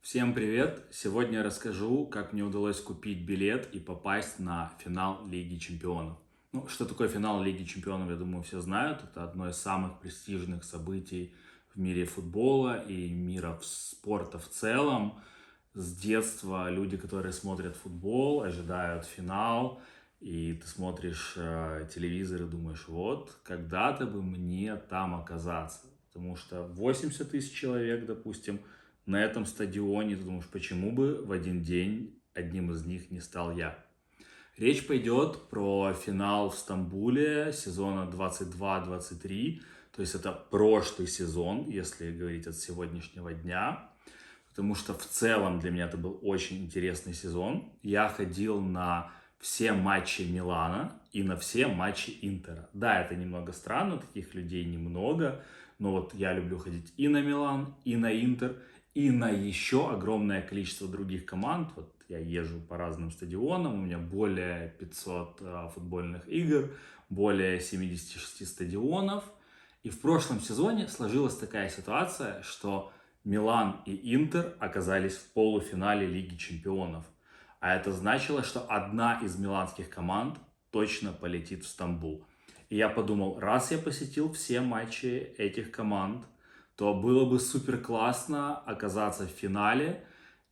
Всем привет! Сегодня я расскажу, как мне удалось купить билет и попасть на финал Лиги Чемпионов. Что такое финал Лиги Чемпионов, я думаю, все знают. Это одно из самых престижных событий в мире футбола и мира спорта в целом. С детства люди, которые смотрят футбол, ожидают финал, и ты смотришь телевизор и думаешь, вот, когда-то бы мне там оказаться. Потому что 80 тысяч человек, допустим, на этом стадионе, ты думаешь, почему бы в один день одним из них не стал я? Речь пойдет про финал в Стамбуле сезона 22-23, то есть это прошлый сезон, если говорить от сегодняшнего дня, потому что в целом для меня это был очень интересный сезон. Я ходил на все матчи Милана и на все матчи Интера. Да, это немного странно, таких людей немного, но вот я люблю ходить и на Милан, и на Интер, и на еще огромное количество других команд. Вот я езжу по разным стадионам, у меня более 500 футбольных игр, более 76 стадионов. И в прошлом сезоне сложилась такая ситуация, что Милан и Интер оказались в полуфинале Лиги Чемпионов. А это значило, что одна из миланских команд точно полетит в Стамбул. И я подумал, раз я посетил все матчи этих команд, то было бы супер классно оказаться в финале.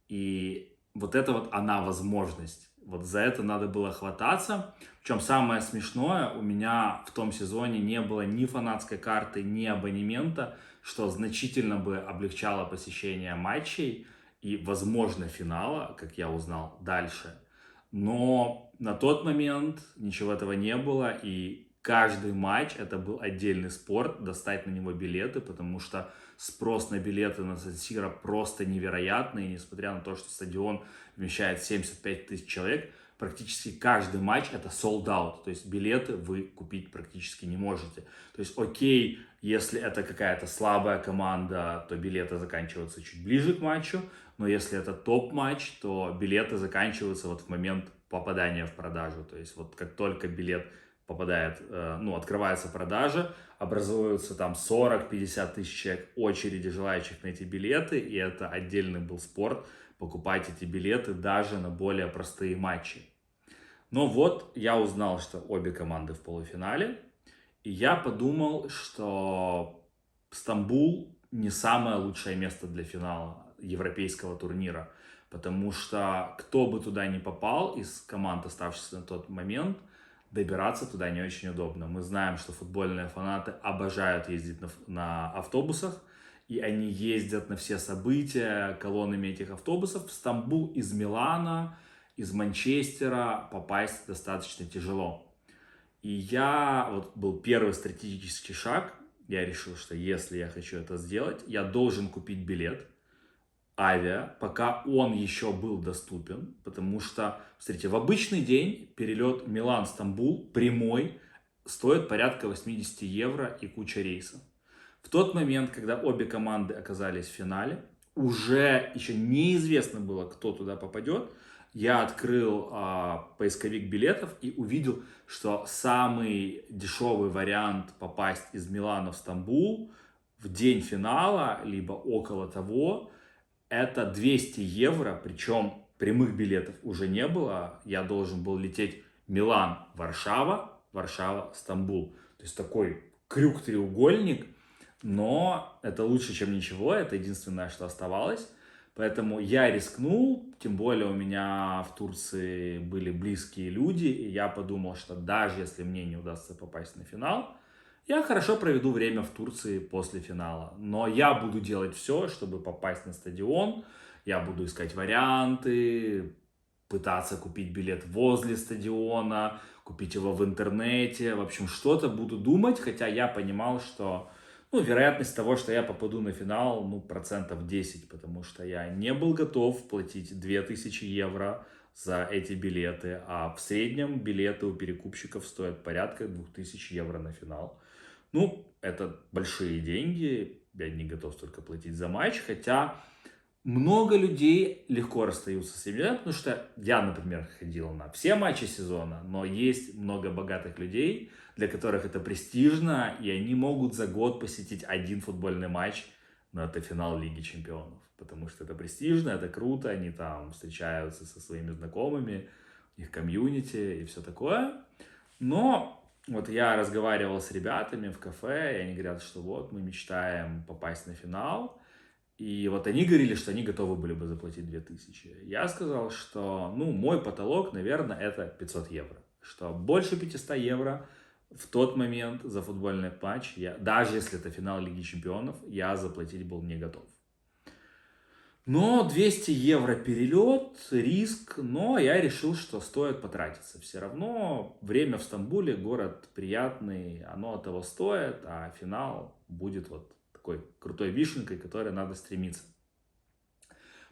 И вот это вот она возможность. Вот за это надо было хвататься. Причем самое смешное, у меня в том сезоне не было ни фанатской карты, ни абонемента, что значительно бы облегчало посещение матчей и, возможно, финала, как я узнал дальше. Но на тот момент ничего этого не было, и каждый матч это был отдельный спорт, достать на него билеты, потому что спрос на билеты на Сан-Сиро просто невероятный, и несмотря на то, что стадион вмещает 75 тысяч человек, практически каждый матч это sold out, то есть билеты вы купить практически не можете. То есть окей, если это какая-то слабая команда, то билеты заканчиваются чуть ближе к матчу, но если это топ-матч, то билеты заканчиваются вот в момент попадания в продажу. То есть вот как только билет попадает, открывается продажа, образуются там 40-50 тысяч человек очереди желающих на эти билеты, и это отдельный был спорт покупать эти билеты даже на более простые матчи. Но вот я узнал, что обе команды в полуфинале, и я подумал, что Стамбул не самое лучшее место для финала европейского турнира, потому что кто бы туда ни попал из команд, оставшихся на тот момент, добираться туда не очень удобно. Мы знаем, что футбольные фанаты обожают ездить на автобусах, и они ездят на все события колоннами этих автобусов. В Стамбул из Милана, из Манчестера попасть достаточно тяжело. И вот был первый стратегический шаг. Я решил, что если я хочу это сделать, я должен купить билет пока он еще был доступен, потому что, смотрите, в обычный день перелет Милан-Стамбул прямой стоит порядка 80 евро и куча рейсов. В тот момент, когда обе команды оказались в финале, уже еще неизвестно было, кто туда попадет. Я открыл поисковик билетов и увидел, что самый дешевый вариант попасть из Милана в Стамбул в день финала, либо около того, это 200 евро, причем прямых билетов уже не было. Я должен был лететь Милан-Варшава, Варшава-Стамбул. То есть такой крюк-треугольник, но это лучше, чем ничего, это единственное, что оставалось. Поэтому я рискнул, тем более у меня в Турции были близкие люди, и я подумал, что даже если мне не удастся попасть на финал, я хорошо проведу время в Турции после финала. Но я буду делать все, чтобы попасть на стадион, я буду искать варианты, пытаться купить билет возле стадиона, купить его в интернете, в общем, что-то буду думать, хотя я понимал, что вероятность того, что я попаду на финал, процентов 10, потому что я не был готов платить 2000 евро за эти билеты, а в среднем билеты у перекупщиков стоят порядка 2000 евро на финал. Это большие деньги, я не готов столько платить за матч, хотя много людей легко расстаются с этим, потому что я, например, ходил на все матчи сезона, но есть много богатых людей, для которых это престижно, и они могут за год посетить один футбольный матч, но это финал Лиги Чемпионов. потому что это престижно, это круто, они там встречаются со своими знакомыми, их комьюнити и все такое. Но вот я разговаривал с ребятами в кафе, и они говорят, что вот мы мечтаем попасть на финал. И вот они говорили, что они готовы были бы заплатить 2000. Я сказал, что, ну, мой потолок, наверное, это 500 евро. Что больше 500 евро в тот момент за футбольный матч, даже если это финал Лиги Чемпионов, я заплатить был не готов. Но 200 евро перелет, риск, но я решил, что стоит потратиться. Все равно время в Стамбуле, город приятный, оно того стоит, а финал будет вот такой крутой вишенкой, к которой надо стремиться.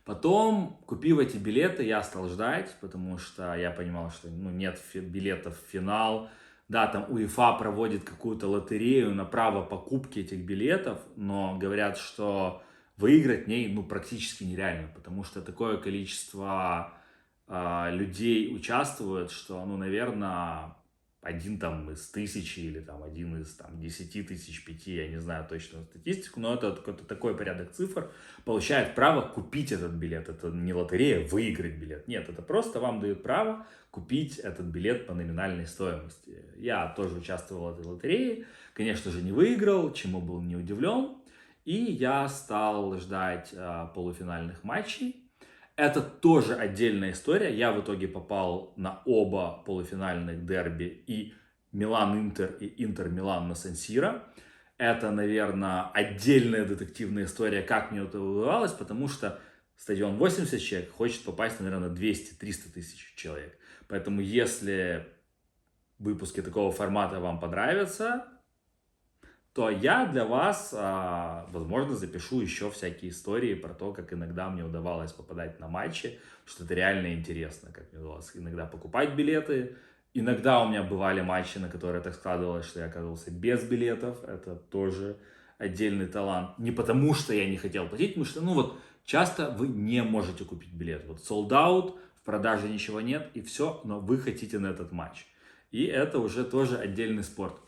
Потом, купив эти билеты, я стал ждать, потому что я понимал, что нет билетов в финал. Да, там УЕФА проводит какую-то лотерею на право покупки этих билетов, но говорят, что выиграть в ней практически нереально, потому что такое количество людей участвует, что, наверное, один там из 1000 или там один из 10 тысяч 5, я не знаю точную статистику, но это такой порядок цифр, получает право купить этот билет. Это не лотерея, выиграть билет. Нет, это просто вам дают право купить этот билет по номинальной стоимости. Я тоже участвовал в этой лотерее, конечно же, не выиграл, чему был не удивлен. И я стал ждать полуфинальных матчей. Это тоже отдельная история. Я в итоге попал на оба полуфинальных дерби, и Милан-Интер, и Интер-Милан на Сан-Сиро. Это, наверное, отдельная детективная история, как мне это удавалось, потому что стадион 80 человек, хочет попасть, наверное, на 200-300 тысяч человек. Поэтому, если выпуски такого формата вам понравятся, то я для вас, возможно, запишу еще всякие истории про то, как иногда мне удавалось попадать на матчи, что это реально интересно, как мне удавалось иногда покупать билеты. Иногда у меня бывали матчи, на которые так складывалось, что я оказывался без билетов. Это тоже отдельный талант. Не потому, что я не хотел платить, потому что, часто вы не можете купить билет. Вот sold out, в продаже ничего нет, и все, но вы хотите на этот матч. И это уже тоже отдельный спорт.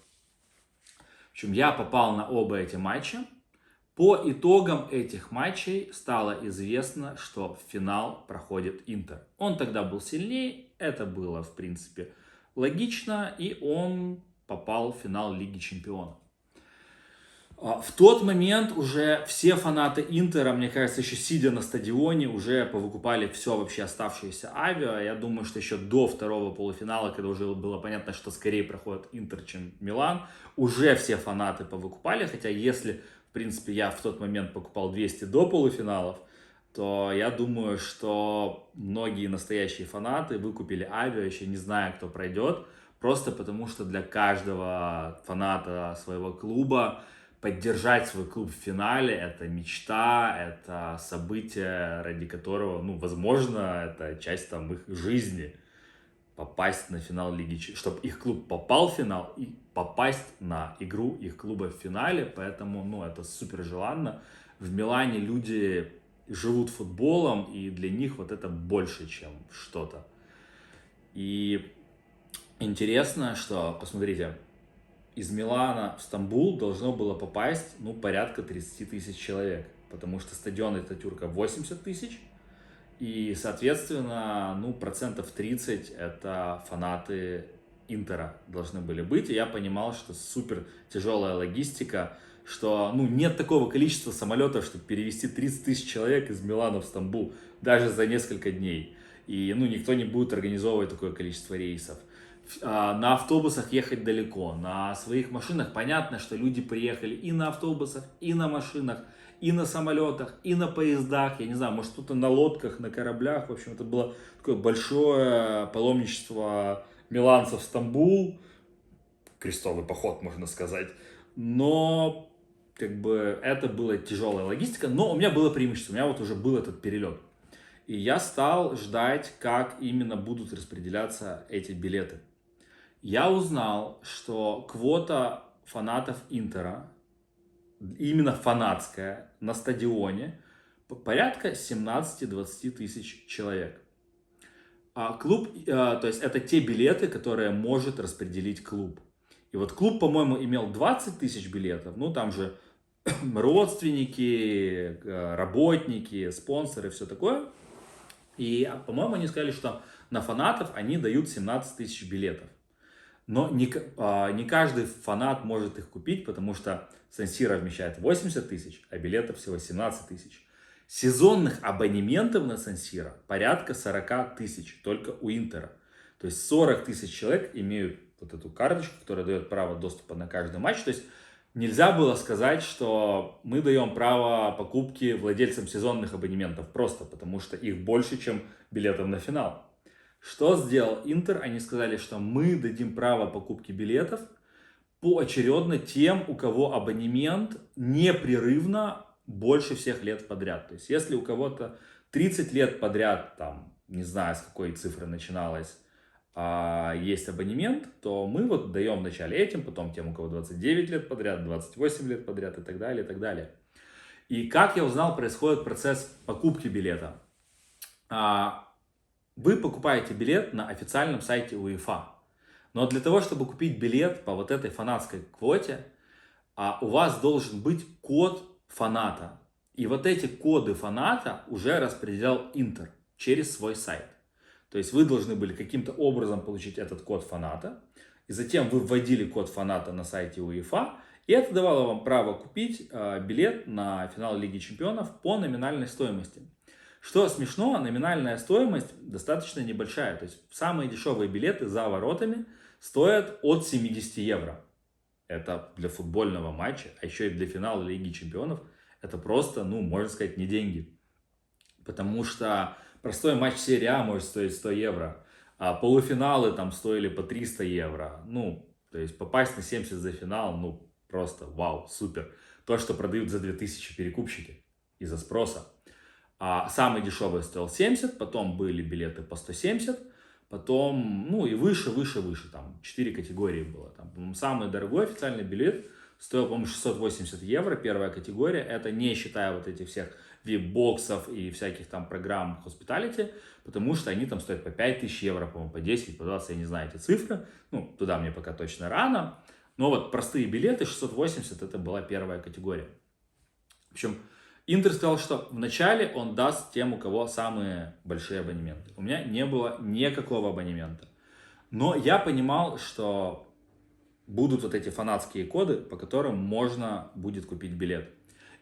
В общем, я попал на оба эти матча. По итогам этих матчей стало известно, что в финал проходит Интер. Он тогда был сильнее, это было, в принципе, логично, и он попал в финал Лиги Чемпионов. В тот момент уже все фанаты Интера, мне кажется, еще сидя на стадионе, уже повыкупали все вообще оставшееся авиа. Я думаю, что еще до второго полуфинала, когда уже было понятно, что скорее проходит Интер, чем Милан, уже все фанаты повыкупали. Хотя если, в принципе, я в тот момент покупал 200 до полуфиналов, то я думаю, что многие настоящие фанаты выкупили авиа, еще не зная, кто пройдет. Просто потому, что для каждого фаната своего клуба поддержать свой клуб в финале — это мечта, это событие, ради которого, возможно, это часть их жизни. Попасть на финал Лиги Чемпионов, чтобы их клуб попал в финал и попасть на игру их клуба в финале. Поэтому, это супер желанно. В Милане люди живут футболом, и для них вот это больше, чем что-то. И интересно, что, посмотрите, из Милана в Стамбул должно было попасть, порядка 30 тысяч человек, потому что стадион Ататюрка 80 тысяч, и, соответственно, процентов 30 это фанаты Интера должны были быть, и я понимал, что супер тяжелая логистика, что, нет такого количества самолетов, чтобы перевести 30 тысяч человек из Милана в Стамбул, даже за несколько дней, и, никто не будет организовывать такое количество рейсов. На автобусах ехать далеко, на своих машинах. Понятно, что люди приехали и на автобусах, и на машинах, и на самолетах, и на поездах. Я не знаю, может, кто-то на лодках, на кораблях. В общем, это было такое большое паломничество миланцев в Стамбул. Крестовый поход, можно сказать. Но, это была тяжелая логистика. Но у меня было преимущество. У меня уже был этот перелет. И я стал ждать, как именно будут распределяться эти билеты. Я узнал, что квота фанатов Интера, именно фанатская, на стадионе, порядка 17-20 тысяч человек. А клуб, то есть это те билеты, которые может распределить клуб. И вот клуб, по-моему, имел 20 тысяч билетов, там же родственники, работники, спонсоры, все такое. И, по-моему, они сказали, что на фанатов они дают 17 тысяч билетов. Но не каждый фанат может их купить, потому что Сан-Сиро вмещает 80 тысяч, а билетов всего 17 тысяч. Сезонных абонементов на Сан-Сиро порядка 40 тысяч только у Интера. То есть 40 тысяч человек имеют вот эту карточку, которая дает право доступа на каждый матч. То есть нельзя было сказать, что мы даем право покупки владельцам сезонных абонементов просто потому, что их больше, чем билетов на финал. Что сделал Интер? Они сказали, что мы дадим право покупки билетов поочередно тем, у кого абонемент непрерывно больше всех лет подряд. То есть, если у кого-то 30 лет подряд, там, не знаю, с какой цифры начиналось, есть абонемент, то мы вот даем вначале этим, потом тем, у кого 29 лет подряд, 28 лет подряд и так далее, и так далее. И как я узнал, происходит процесс покупки билета. Вы покупаете билет на официальном сайте УЕФА. Но для того, чтобы купить билет по вот этой фанатской квоте, у вас должен быть код фаната. И вот эти коды фаната уже распределял Интер через свой сайт. То есть вы должны были каким-то образом получить этот код фаната. И затем вы вводили код фаната на сайте УЕФА. И это давало вам право купить билет на финал Лиги Чемпионов по номинальной стоимости. Что смешно, номинальная стоимость достаточно небольшая. То есть самые дешевые билеты за воротами стоят от 70 евро. Это для футбольного матча, а еще и для финала Лиги Чемпионов. Это просто, можно сказать, не деньги. Потому что простой матч серии А может стоить 100 евро. А полуфиналы там стоили по 300 евро. То есть попасть на 70 за финал, просто вау, супер. То, что продают за 2000 перекупщики из-за спроса. Самый дешевый стоил 70, потом были билеты по 170, потом, и выше, там 4 категории было. Там, самый дорогой официальный билет стоил, по-моему, 680 евро, первая категория, это не считая вот этих всех вип-боксов и всяких там программ hospitality, потому что они там стоят по 5000 евро, по-моему, по 10, по 20, я не знаю эти цифры, туда мне пока точно рано, но вот простые билеты 680 это была первая категория. В общем, Интер сказал, что вначале он даст тем, у кого самые большие абонементы. У меня не было никакого абонемента. Но я понимал, что будут вот эти фанатские коды, по которым можно будет купить билет.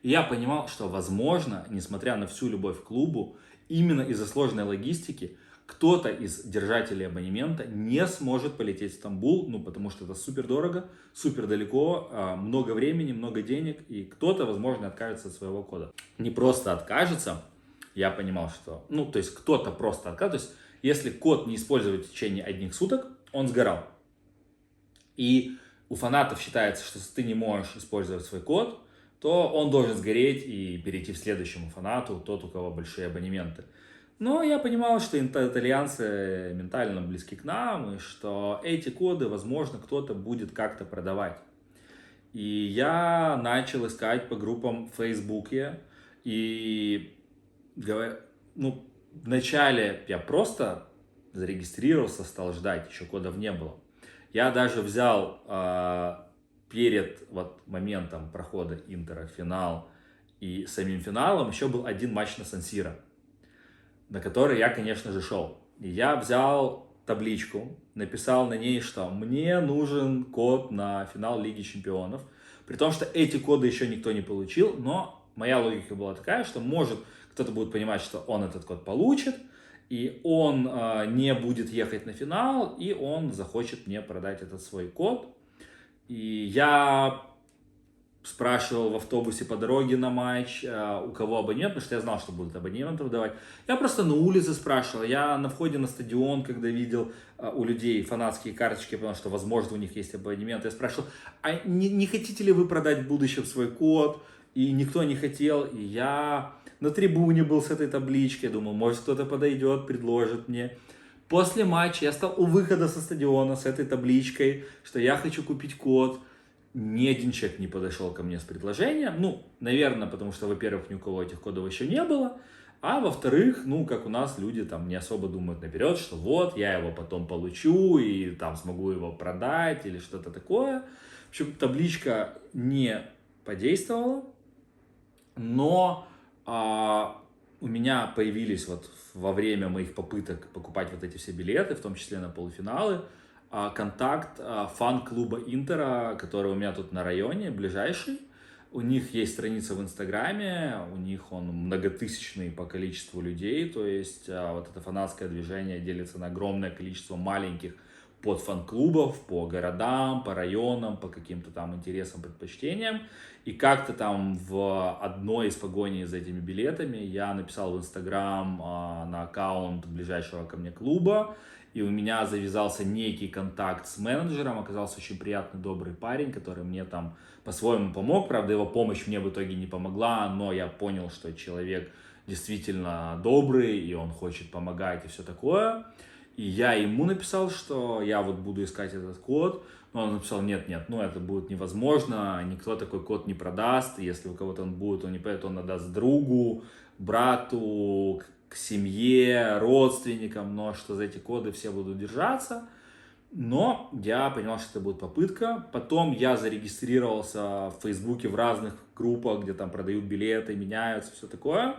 И я понимал, что, возможно, несмотря на всю любовь к клубу, именно из-за сложной логистики, кто-то из держателей абонемента не сможет полететь в Стамбул, потому что это супер дорого, супер далеко, много времени, много денег, и кто-то, возможно, откажется от своего кода. Не просто откажется, я понимал, что, то есть кто-то просто откажется, то есть если код не использовать в течение одних суток, он сгорал. И у фанатов считается, что если ты не можешь использовать свой код, то он должен сгореть и перейти к следующему фанату, тот, у кого большие абонементы. Но я понимал, что итальянцы ментально близки к нам, и что эти коды, возможно, кто-то будет как-то продавать. И я начал искать по группам в Фейсбуке, и вначале я просто зарегистрировался, стал ждать, еще кодов не было. Я даже взял перед моментом прохода Интера в финал и самим финалом еще был один матч на Сан-Сиро, на который я, конечно же, шел. И я взял табличку, написал на ней, что мне нужен код на финал Лиги Чемпионов. При том, что эти коды еще никто не получил, но моя логика была такая, что может кто-то будет понимать, что он этот код получит, и он не будет ехать на финал, и он захочет мне продать этот свой код. И я спрашивал в автобусе по дороге на матч, у кого абонемент, потому что я знал, что будут абонементы выдавать. Я просто на улице спрашивал, я на входе на стадион, когда видел у людей фанатские карточки, потому что, возможно, у них есть абонемент, я спрашивал, а не хотите ли вы продать в будущем свой код? И никто не хотел, и я на трибуне был с этой табличкой, я думал, может кто-то подойдет, предложит мне. После матча я стал у выхода со стадиона с этой табличкой, что я хочу купить код. Ни один человек не подошел ко мне с предложением. Наверное, потому что, во-первых, ни у кого этих кодов еще не было. А во-вторых, как у нас люди там не особо думают наперед, что вот, я его потом получу и там смогу его продать или что-то такое. В общем, табличка не подействовало, но у меня появились вот во время моих попыток покупать вот эти все билеты, в том числе на полуфиналы, контакт фан-клуба Интера, который у меня тут на районе, ближайший. У них есть страница в Инстаграме, у них он многотысячный по количеству людей, то есть вот это фанатское движение делится на огромное количество маленьких подфан-клубов по городам, по районам, по каким-то там интересам, предпочтениям. И как-то там в одной из погоней за этими билетами я написал в Инстаграм на аккаунт ближайшего ко мне клуба, и у меня завязался некий контакт с менеджером, оказался очень приятный, добрый парень, который мне там по-своему помог, правда, его помощь мне в итоге не помогла, но я понял, что человек действительно добрый, и он хочет помогать, и все такое. И я ему написал, что я вот буду искать этот код, но он написал, нет, ну это будет невозможно, никто такой код не продаст, если у кого-то он будет, он не поэтому он отдаст другу, брату, к семье, родственникам, но что за эти коды все будут держаться. Но я понял, что это будет попытка. Потом я зарегистрировался в Фейсбуке в разных группах, где там продают билеты, меняются, все такое.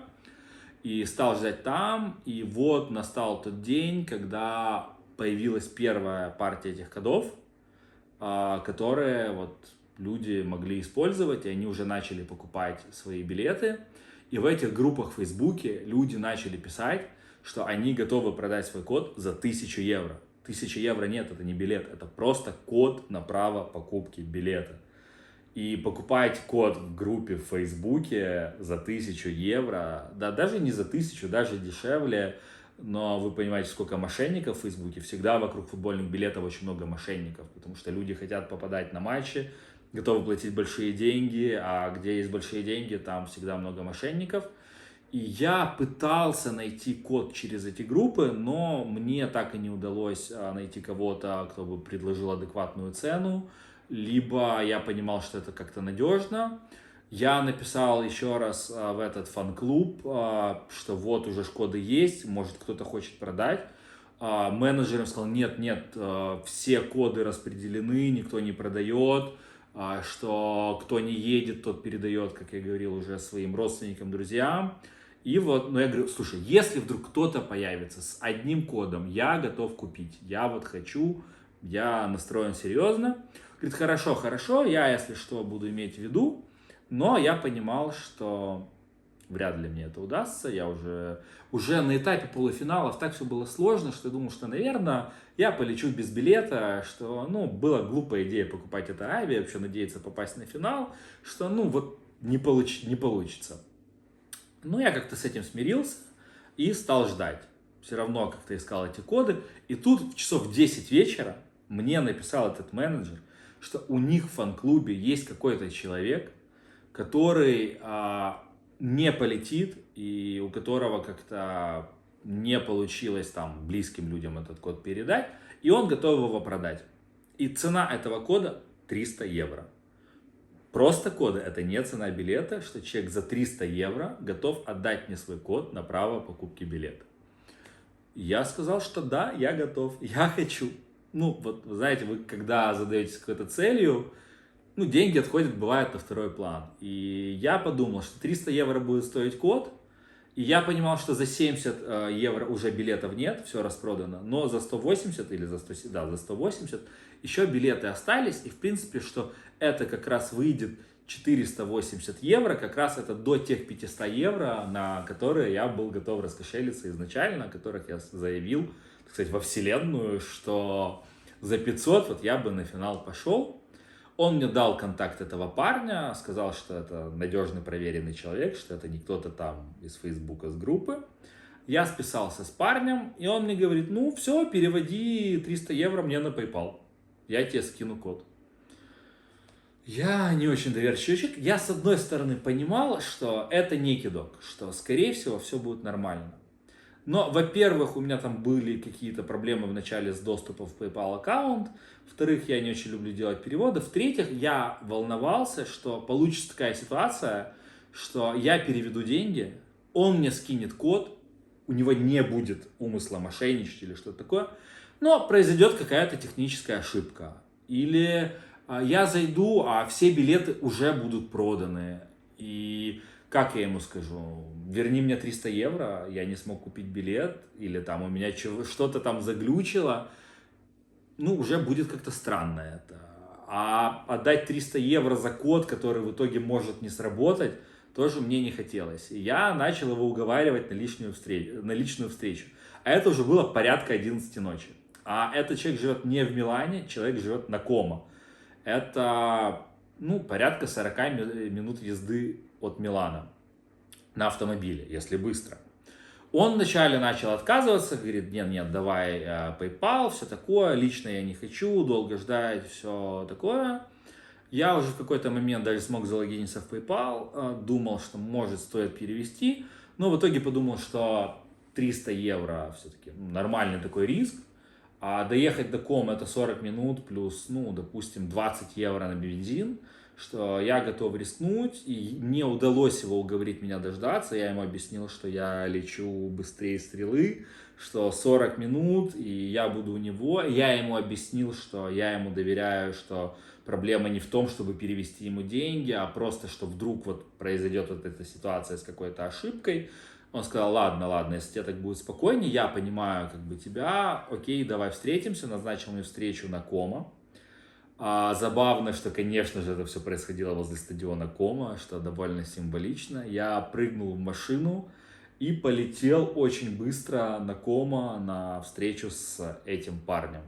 И стал ждать там. И вот настал тот день, когда появилась первая партия этих кодов, которые вот люди могли использовать, и они уже начали покупать свои билеты. И в этих группах в Фейсбуке люди начали писать, что они готовы продать свой код за 1000 евро. 1000 евро нет, это не билет, это просто код на право покупки билета. И покупать код в группе в Фейсбуке за 1000 евро, да даже не за 1000, даже дешевле, но вы понимаете, сколько мошенников в Фейсбуке. Всегда вокруг футбольных билетов очень много мошенников, потому что люди хотят попадать на матчи, готовы платить большие деньги, а где есть большие деньги, там всегда много мошенников. И я пытался найти код через эти группы, но мне так и не удалось найти кого-то, кто бы предложил адекватную цену, либо я понимал, что это как-то надежно. Я написал еще раз в этот фан-клуб, что вот уже коды есть, может кто-то хочет продать. Менеджер им сказал, нет, все коды распределены, никто не продает, что кто не едет, тот передает, как я говорил, уже своим родственникам, друзьям. И вот, я говорю, слушай, если вдруг кто-то появится с одним кодом, я готов купить, я вот хочу, я настроен серьезно. Говорит, хорошо, я, если что, буду иметь в виду, но я понимал, что вряд ли мне это удастся, я уже на этапе полуфиналов так все было сложно, что я думал, что, наверное, я полечу без билета, что, была глупая идея покупать это авиа, вообще надеяться попасть на финал, что, не получится. Я как-то с этим смирился и стал ждать. Все равно как-то искал эти коды. И тут в часов 10 вечера мне написал этот менеджер, что у них в фан-клубе есть какой-то человек, который не полетит и у которого как-то не получилось там близким людям этот код передать, и он готов его продать. И цена этого кода 300 евро. Просто коды, это не цена билета, что человек за 300 евро готов отдать мне свой код на право покупки билета. Я сказал, что да, я готов, я хочу. Вот, вы знаете, вы когда задаетесь какой-то целью, деньги отходят, бывает, на второй план. И я подумал, что 300 евро будет стоить код, и я понимал, что за 70 евро уже билетов нет, все распродано, но за 180 или за 180 еще билеты остались, и в принципе, что это как раз выйдет 480 евро, как раз это до тех 500 евро, на которые я был готов раскошелиться изначально, о которых я заявил, кстати, во вселенную, что за 500 вот я бы на финал пошел. Он мне дал контакт этого парня, сказал, что это надежный, проверенный человек, что это не кто-то там из Фейсбука, с группы. Я списался с парнем, и он мне говорит, все, переводи 300 евро мне на PayPal. Я тебе скину код. Я не очень доверчивый человек. Я, с одной стороны, понимал, что это не кидок, что, скорее всего, все будет нормально. Но, во-первых, у меня там были какие-то проблемы в начале с доступом в PayPal аккаунт. Во-вторых, я не очень люблю делать переводы. В-третьих, я волновался, что получится такая ситуация, что я переведу деньги, он мне скинет код, у него не будет умысла мошенничать или что-то такое, но произойдет какая-то техническая ошибка. Или Я зайду, а все билеты уже будут проданы. И как я ему скажу? Верни мне 300 евро, я не смог купить билет, или там у меня что-то там заглючило. Ну, уже будет как-то странно это. А отдать 300 евро за код, который в итоге может не сработать, тоже мне не хотелось. И я начал его уговаривать на личную встречу. А это уже было порядка 11 ночи. А этот человек живет не в Милане, человек живет на Комо. Это, ну, порядка 40 минут езды от Милана на автомобиле, если быстро. Он вначале начал отказываться, говорит, нет, давай PayPal, все такое, лично я не хочу, долго ждать, все такое. Я уже в какой-то момент даже смог залогиниться в PayPal, думал, что может стоит перевести, но в итоге подумал, что 300 евро все-таки нормальный такой риск, а доехать до Кома это 40 минут плюс, ну, допустим, 20 евро на бензин, что я готов рискнуть, и не удалось его уговорить меня дождаться. Я ему объяснил, что я лечу быстрее стрелы, что 40 минут, и я буду у него. Я ему объяснил, что я ему доверяю, что проблема не в том, чтобы перевести ему деньги, а просто, что вдруг вот произойдет вот эта ситуация с какой-то ошибкой. Он сказал, ладно, если тебе так будет спокойнее, я понимаю как бы тебя, окей, давай встретимся, назначил мне встречу на Комо. Забавно, что, конечно же, это все происходило возле стадиона Комо, что довольно символично. Я прыгнул в машину и полетел очень быстро на Комо на встречу с этим парнем.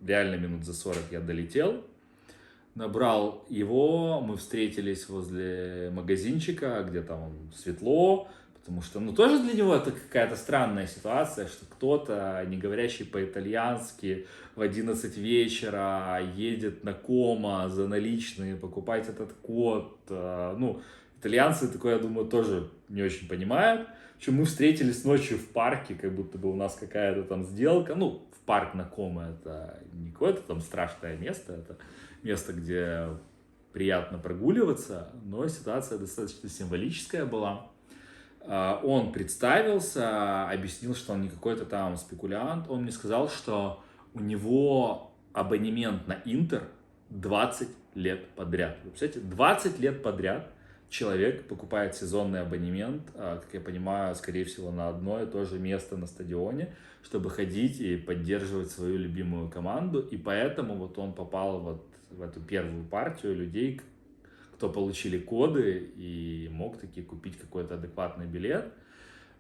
Реально минут за 40 я долетел, набрал его, мы встретились возле магазинчика, где там светло, потому что, ну, тоже для него это какая-то странная ситуация, что кто-то, не говорящий по-итальянски, в 11 вечера едет на Комо за наличные покупать этот код. Ну, итальянцы такое, я думаю, тоже не очень понимают. Причем мы встретились ночью в парке, как будто бы у нас какая-то там сделка. Ну, в парк на Комо это не какое-то там страшное место, это место, где приятно прогуливаться, но ситуация достаточно символическая была. Он представился, объяснил, что он не какой-то там спекулянт. Он мне сказал, что у него абонемент на Интер 20 лет подряд. Вы представляете, 20 лет подряд человек покупает сезонный абонемент, как я понимаю, скорее всего, на одно и то же место на стадионе, чтобы ходить и поддерживать свою любимую команду. И поэтому вот он попал вот в эту первую партию людей, кто получили коды и мог таки купить какой-то адекватный билет.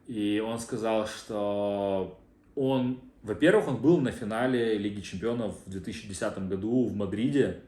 И он сказал, что он, во-первых, он был на финале Лиги Чемпионов в 2010 году в Мадриде,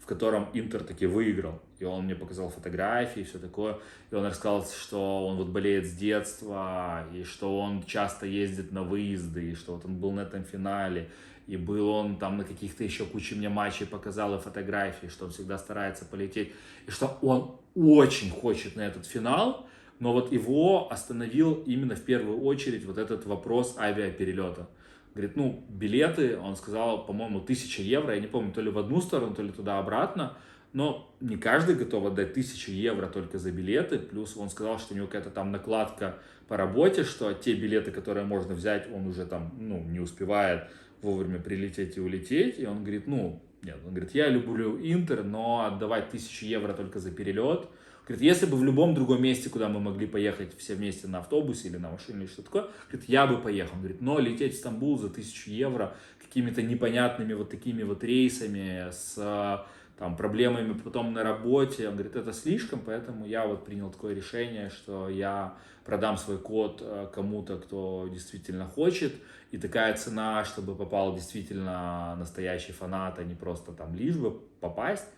в котором Интер таки выиграл. И он мне показал фотографии и все такое. И он рассказал, что он вот болеет с детства, и что он часто ездит на выезды, и что вот он был на этом финале. И был он там на каких-то еще куче мне матчей, показал и фотографии, что он всегда старается полететь. И что он очень хочет на этот финал, но вот его остановил именно в первую очередь вот этот вопрос авиаперелета. Говорит, ну, билеты, он сказал, по-моему, 1000 евро, я не помню, то ли в одну сторону, то ли туда-обратно, но не каждый готов отдать 1000 евро только за билеты, плюс он сказал, что у него какая-то там накладка по работе, что те билеты, которые можно взять, он уже там, ну, не успевает вовремя прилететь и улететь, и он говорит, ну, нет, он говорит, я люблю Интер, но отдавать 1000 евро только за перелет. Говорит, если бы в любом другом месте, куда мы могли поехать все вместе на автобусе или на машине или что такое, говорит, я бы поехал. Он говорит, но лететь в Стамбул за 1000 евро какими-то непонятными вот такими вот рейсами с там проблемами потом на работе, он говорит, это слишком, поэтому я вот принял такое решение, что я продам свой код кому-то, кто действительно хочет, и такая цена, чтобы попал действительно настоящий фанат, а не просто там лишь бы попасть.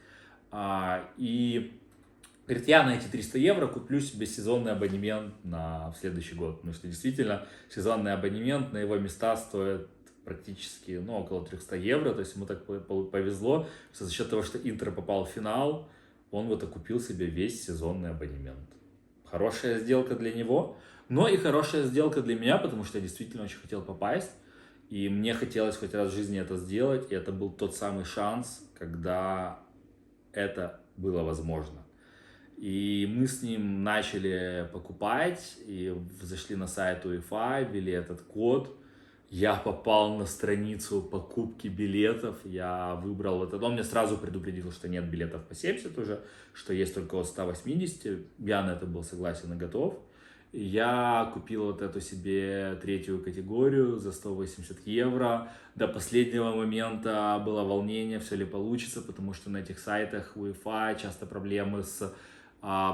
И говорит, я на эти 300 евро куплю себе сезонный абонемент в следующий год, потому что действительно сезонный абонемент на его места стоит практически, ну, около 300 евро, то есть ему так повезло, что за счет того, что Интер попал в финал, он вот окупил себе весь сезонный абонемент. Хорошая сделка для него, но и хорошая сделка для меня, потому что я действительно очень хотел попасть, и мне хотелось хоть раз в жизни это сделать, и это был тот самый шанс, когда это было возможно. И мы с ним начали покупать, и зашли на сайт УЕФА, ввели этот код. Я попал на страницу покупки билетов, я выбрал это, он мне сразу предупредил, что нет билетов по 70 уже, что есть только от 180, я на это был согласен и готов. И я купил вот эту себе третью категорию за 180 евро. До последнего момента было волнение, все ли получится, потому что на этих сайтах UEFA часто проблемы с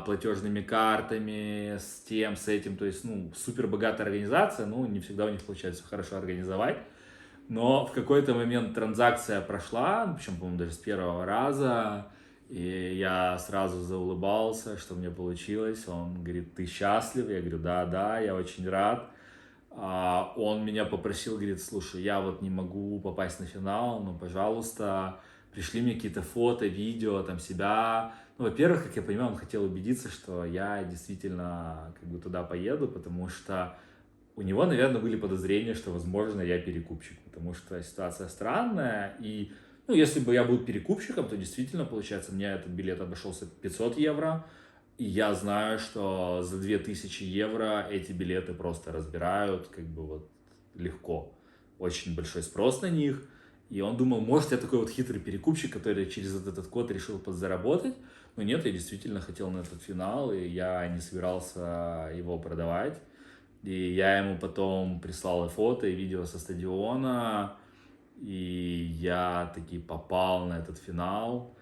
платежными картами, с тем, с этим, то есть, ну, супер богатая организация, ну, не всегда у них получается хорошо организовать, но в какой-то момент транзакция прошла, причем, по-моему, даже с первого раза, и я сразу заулыбался, что мне получилось, он говорит, ты счастлив? Я говорю, да, я очень рад. Он меня попросил, говорит, слушай, я вот не могу попасть на финал, но, пожалуйста, пришли мне какие-то фото, видео, там, себя. Ну, во-первых, как я понимаю, он хотел убедиться, что я действительно как бы туда поеду, потому что у него, наверное, были подозрения, что, возможно, я перекупщик, потому что ситуация странная, и, ну, если бы я был перекупщиком, то действительно, получается, мне этот билет обошелся 500 евро, и я знаю, что за 2000 евро эти билеты просто разбирают, как бы вот легко. Очень большой спрос на них. И он думал, может, я такой вот хитрый перекупщик, который через вот этот код решил подзаработать. Но нет, я действительно хотел на этот финал, и я не собирался его продавать. И я ему потом прислал и фото, и видео со стадиона, и я таки попал на этот финал.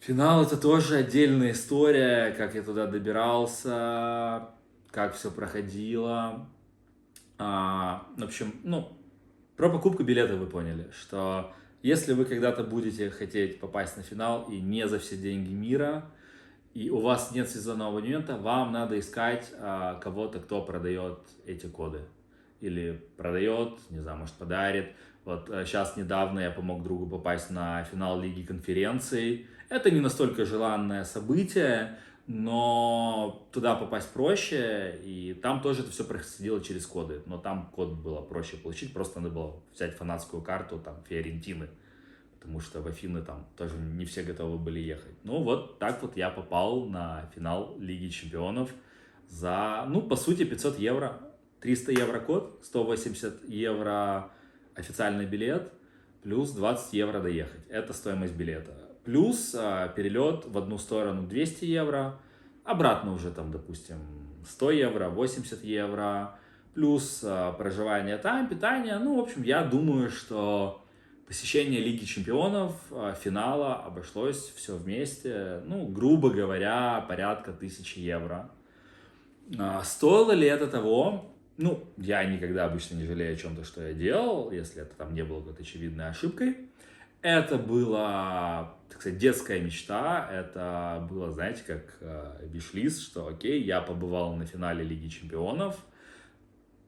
Финал — это тоже отдельная история, как я туда добирался, как все проходило. В общем, ну, про покупку билета вы поняли, что если вы когда-то будете хотеть попасть на финал и не за все деньги мира, и у вас нет сезонного абонемента, вам надо искать кого-то, кто продает эти коды. Или продает, не знаю, может, подарит. Вот сейчас недавно я помог другу попасть на финал Лиги конференций. Это не настолько желанное событие, но туда попасть проще, и там тоже это все происходило через коды. Но там код было проще получить, просто надо было взять фанатскую карту, там, Фиорентины, потому что в Афины там тоже не все готовы были ехать. Ну вот так вот я попал на финал Лиги Чемпионов за, ну, по сути, 500 евро. 300 евро код, 180 евро официальный билет, плюс 20 евро доехать. Это стоимость билета. Плюс перелет в одну сторону 200 евро, обратно уже там, допустим, 100 евро, 80 евро, плюс проживание там, питание. Ну, в общем, я думаю, что посещение Лиги Чемпионов, финала обошлось все вместе, ну, грубо говоря, порядка 1000 евро. Стоило ли это того? Ну, я никогда обычно не жалею о чем-то, что я делал, если это там не было какой-то очевидной ошибкой. Это была, так сказать, детская мечта, это было, знаете, как виш-лист, что окей, я побывал на финале Лиги Чемпионов,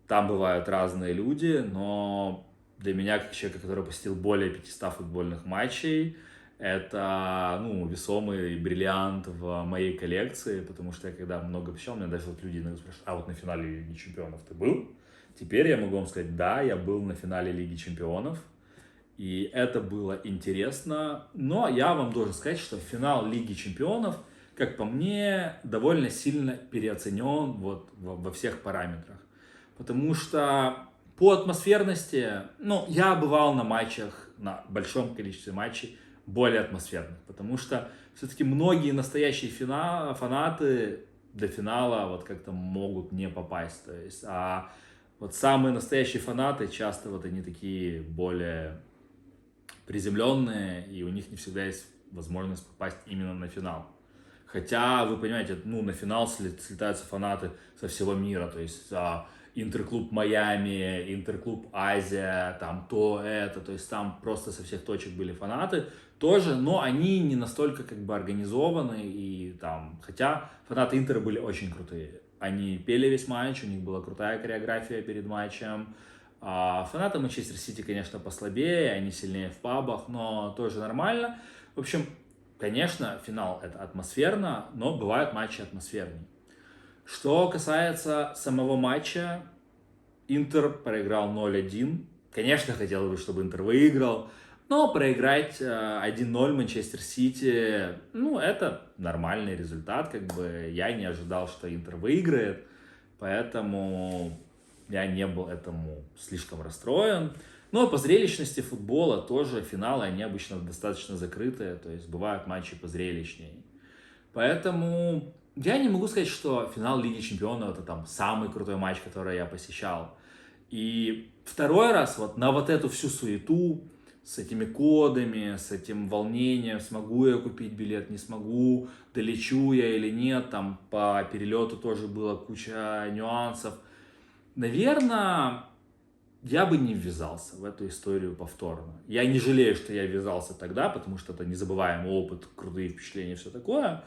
там бывают разные люди, но для меня, как человека, который посетил более 500 футбольных матчей, это, ну, весомый бриллиант в моей коллекции, потому что я когда много посещал, меня даже вот люди иногда спрашивают, а вот на финале Лиги Чемпионов ты был? Теперь я могу вам сказать, да, я был на финале Лиги Чемпионов, и это было интересно, но я вам должен сказать, что финал Лиги Чемпионов, как по мне, довольно сильно переоценен вот во всех параметрах, потому что по атмосферности, ну, я бывал на матчах, на большом количестве матчей, более атмосферных, потому что все-таки многие настоящие фанаты до финала вот как-то могут не попасть, то есть, а вот самые настоящие фанаты часто вот они такие более приземленные, и у них не всегда есть возможность попасть именно на финал. Хотя, вы понимаете, ну, на финал слетаются фанаты со всего мира, то есть Интерклуб Майами, Интерклуб Азия, там то это, то есть там просто со всех точек были фанаты тоже, но они не настолько как бы организованы, и там, хотя фанаты Интера были очень крутые, они пели весь матч, у них была крутая хореография перед матчем, фанаты Манчестер Сити, конечно, послабее, они сильнее в пабах, но тоже нормально. В общем, конечно, финал это атмосферно, но бывают матчи атмосфернее. Что касается самого матча, Интер проиграл 0-1. Конечно, хотелось бы, чтобы Интер выиграл, но проиграть 1-0 Манчестер Сити, ну, это нормальный результат, как бы я не ожидал, что Интер выиграет, поэтому я не был этому слишком расстроен. Но по зрелищности футбола тоже финалы, они обычно достаточно закрытые, то есть бывают матчи позрелищнее. Поэтому я не могу сказать, что финал Лиги Чемпионов это там самый крутой матч, который я посещал. И второй раз вот на вот эту всю суету, с этими кодами, с этим волнением, смогу я купить билет, не смогу, долечу я или нет, там по перелету тоже была куча нюансов. Наверное, я бы не ввязался в эту историю повторно. Я не жалею, что я ввязался тогда, потому что это незабываемый опыт, крутые впечатления, все такое.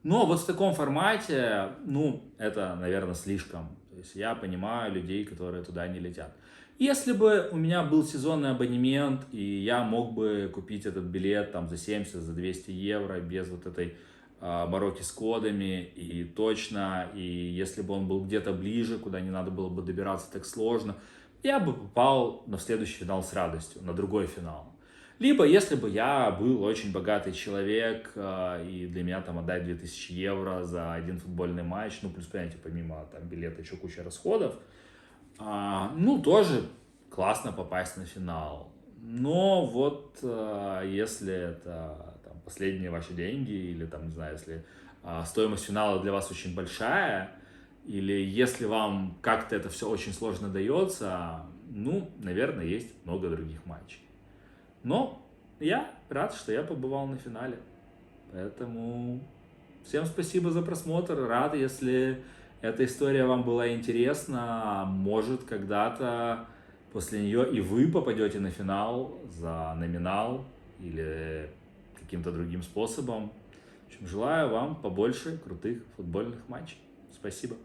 Но вот в таком формате, ну, это, наверное, слишком. То есть я понимаю людей, которые туда не летят. Если бы у меня был сезонный абонемент, и я мог бы купить этот билет там за 70, за 200 евро, без вот этой мороки с кодами, и точно, и если бы он был где-то ближе, куда не надо было бы добираться так сложно, я бы попал на следующий финал с радостью, на другой финал. Либо, если бы я был очень богатый человек, и для меня там отдать 2000 евро за один футбольный матч, ну, плюс, понимаете, помимо там билета еще куча расходов, ну, тоже классно попасть на финал. Но вот если это там, последние ваши деньги, или там, не знаю, если стоимость финала для вас очень большая, или если вам как-то это все очень сложно дается, ну, наверное, есть много других матчей. Но я рад, что я побывал на финале. Поэтому всем спасибо за просмотр. Рад, если эта история вам была интересна. Может, когда-то после нее и вы попадете на финал за номинал или каким-то другим способом. В общем, желаю вам побольше крутых футбольных матчей. Спасибо.